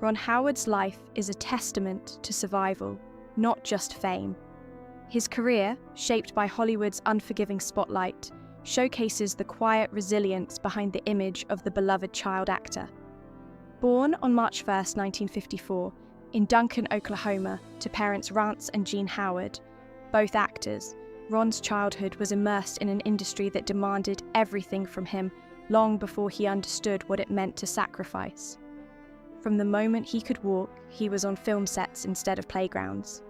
Ron Howard's life is a testament to survival, not just fame. His career, shaped by Hollywood's unforgiving spotlight, showcases the quiet resilience behind the image of the beloved child actor. Born on March 1, 1954, in Duncan, Oklahoma, to parents Rance and Jean Howard, both actors, Ron's childhood was immersed in an industry that demanded everything from him long before he understood what it meant to sacrifice. From the moment he could walk, he was on film sets instead of playgrounds.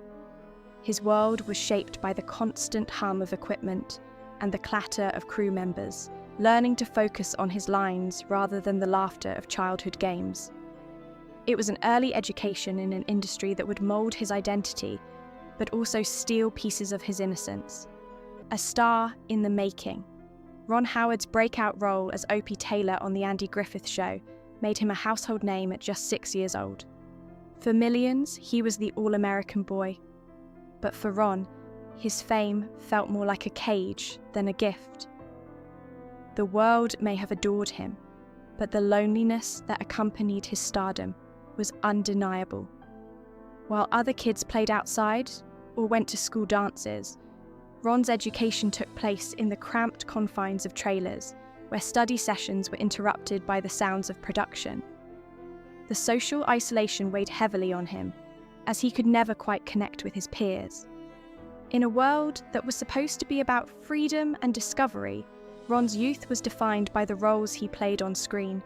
His world was shaped by the constant hum of equipment and the clatter of crew members, learning to focus on his lines rather than the laughter of childhood games. It was an early education in an industry that would mold his identity, but also steal pieces of his innocence. A star in the making. Ron Howard's breakout role as Opie Taylor on The Andy Griffith Show made him a household name at just 6 years old. For millions, he was the all-American boy. But for Ron, his fame felt more like a cage than a gift. The world may have adored him, but the loneliness that accompanied his stardom was undeniable. While other kids played outside or went to school dances, Ron's education took place in the cramped confines of trailers, where study sessions were interrupted by the sounds of production. The social isolation weighed heavily on him, as he could never quite connect with his peers. In a world that was supposed to be about freedom and discovery, Ron's youth was defined by the roles he played on screen,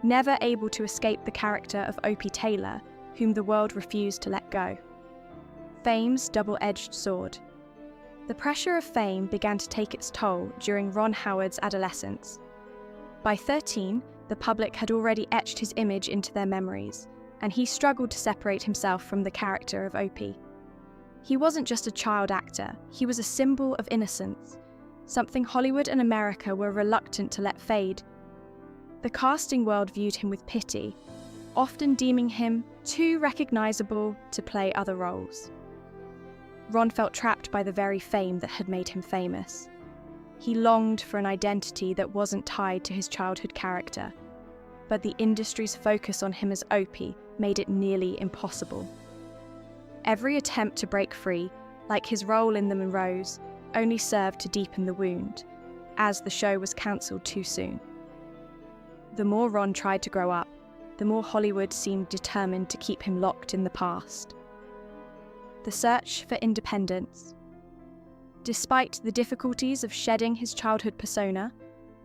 never able to escape the character of Opie Taylor, whom the world refused to let go. Fame's double-edged sword. The pressure of fame began to take its toll during Ron Howard's adolescence. By 13, the public had already etched his image into their memories, and he struggled to separate himself from the character of Opie. He wasn't just a child actor, he was a symbol of innocence, something Hollywood and America were reluctant to let fade. The casting world viewed him with pity, often deeming him too recognizable to play other roles. Ron felt trapped by the very fame that had made him famous. He longed for an identity that wasn't tied to his childhood character, but the industry's focus on him as Opie made it nearly impossible. Every attempt to break free, like his role in The Monroes, only served to deepen the wound, as the show was cancelled too soon. The more Ron tried to grow up, the more Hollywood seemed determined to keep him locked in the past. The search for independence. Despite the difficulties of shedding his childhood persona,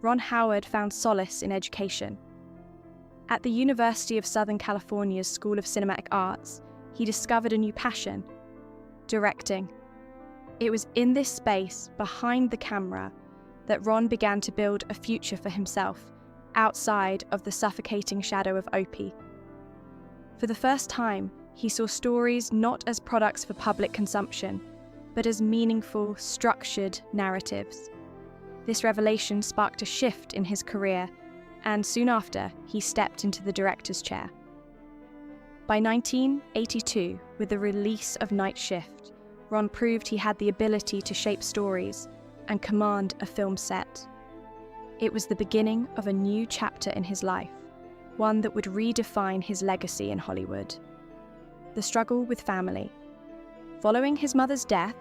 Ron Howard found solace in education. At the University of Southern California's School of Cinematic Arts, he discovered a new passion: directing. It was in this space, behind the camera, that Ron began to build a future for himself, outside of the suffocating shadow of Opie. For the first time, he saw stories not as products for public consumption, but as meaningful, structured narratives. This revelation sparked a shift in his career, and soon after, he stepped into the director's chair. By 1982, with the release of Night Shift, Ron proved he had the ability to shape stories and command a film set. It was the beginning of a new chapter in his life, one that would redefine his legacy in Hollywood. The struggle with family. Following his mother's death,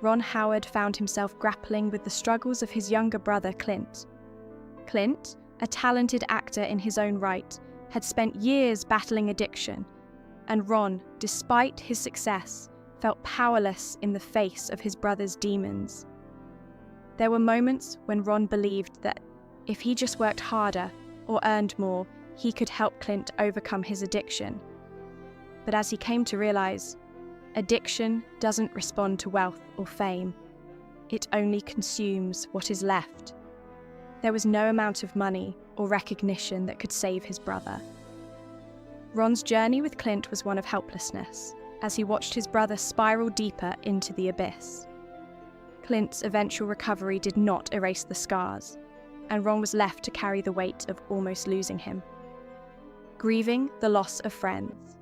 Ron Howard found himself grappling with the struggles of his younger brother, Clint. Clint, a talented actor in his own right, had spent years battling addiction, and Ron, despite his success, felt powerless in the face of his brother's demons. There were moments when Ron believed that if he just worked harder or earned more, he could help Clint overcome his addiction. But as he came to realize, addiction doesn't respond to wealth or fame. It only consumes what is left. There was no amount of money or recognition that could save his brother. Ron's journey with Clint was one of helplessness, as he watched his brother spiral deeper into the abyss. Clint's eventual recovery did not erase the scars, and Ron was left to carry the weight of almost losing him. Grieving the loss of friends.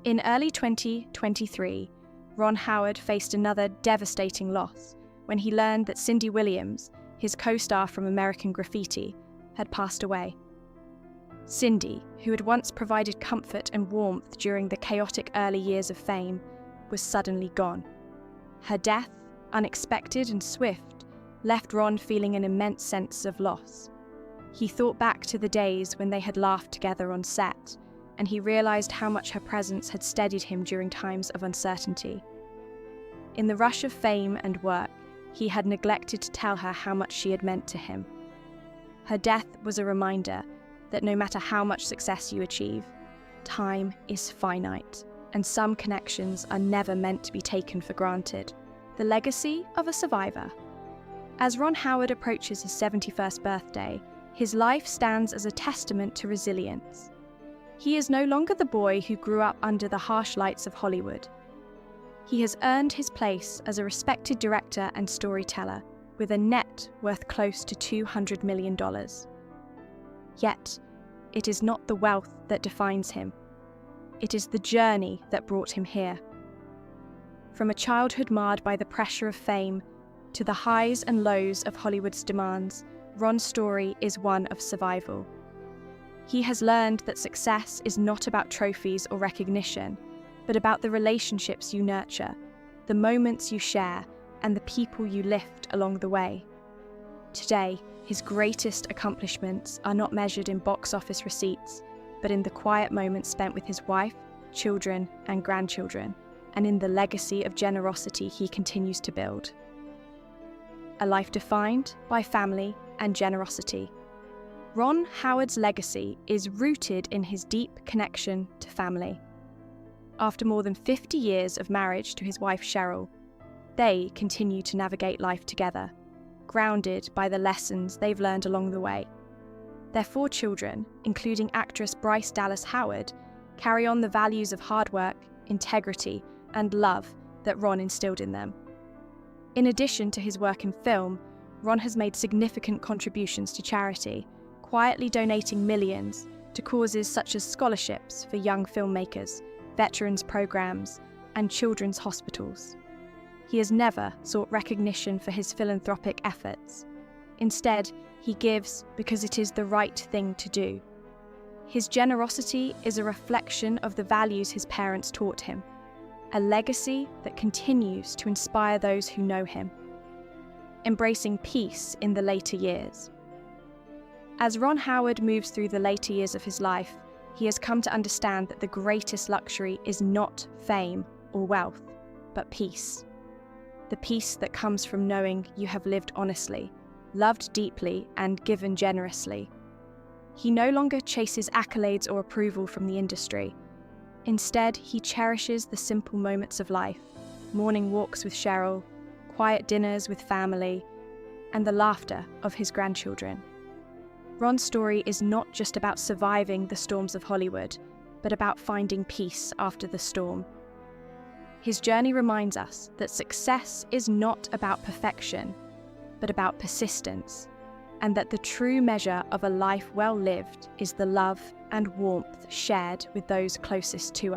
In early 2023, Ron Howard faced another devastating loss when he learned that Cindy Williams, his co-star from American Graffiti, had passed away. Cindy, who had once provided comfort and warmth during the chaotic early years of fame, was suddenly gone. Her death, unexpected and swift, left Ron feeling an immense sense of loss. He thought back to the days when they had laughed together on set, and he realized how much her presence had steadied him during times of uncertainty. In the rush of fame and work, he had neglected to tell her how much she had meant to him. Her death was a reminder that no matter how much success you achieve, time is finite, and some connections are never meant to be taken for granted. The legacy of a survivor. As Ron Howard approaches his 71st birthday, his life stands as a testament to resilience. He is no longer the boy who grew up under the harsh lights of Hollywood. He has earned his place as a respected director and storyteller, with a net worth close to $200 million. Yet, it is not the wealth that defines him. It is the journey that brought him here. From a childhood marred by the pressure of fame to the highs and lows of Hollywood's demands, Ron's story is one of survival. He has learned that success is not about trophies or recognition, but about the relationships you nurture, the moments you share, and the people you lift along the way. Today, his greatest accomplishments are not measured in box office receipts, but in the quiet moments spent with his wife, children, and grandchildren, and in the legacy of generosity he continues to build. A life defined by family and generosity. Ron Howard's legacy is rooted in his deep connection to family. After more than 50 years of marriage to his wife Cheryl, they continue to navigate life together, grounded by the lessons they've learned along the way. Their 4 children, including actress Bryce Dallas Howard, carry on the values of hard work, integrity, and love that Ron instilled in them. In addition to his work in film, Ron has made significant contributions to charity, quietly donating millions to causes such as scholarships for young filmmakers, veterans programs, and children's hospitals. He has never sought recognition for his philanthropic efforts. Instead, he gives because it is the right thing to do. His generosity is a reflection of the values his parents taught him, a legacy that continues to inspire those who know him. Embracing peace in the later years. As Ron Howard moves through the later years of his life, he has come to understand that the greatest luxury is not fame or wealth, but peace. The peace that comes from knowing you have lived honestly, loved deeply, and given generously. He no longer chases accolades or approval from the industry. Instead, he cherishes the simple moments of life, morning walks with Cheryl, quiet dinners with family, and the laughter of his grandchildren. Ron's story is not just about surviving the storms of Hollywood, but about finding peace after the storm. His journey reminds us that success is not about perfection, but about persistence, and that the true measure of a life well lived is the love and warmth shared with those closest to us.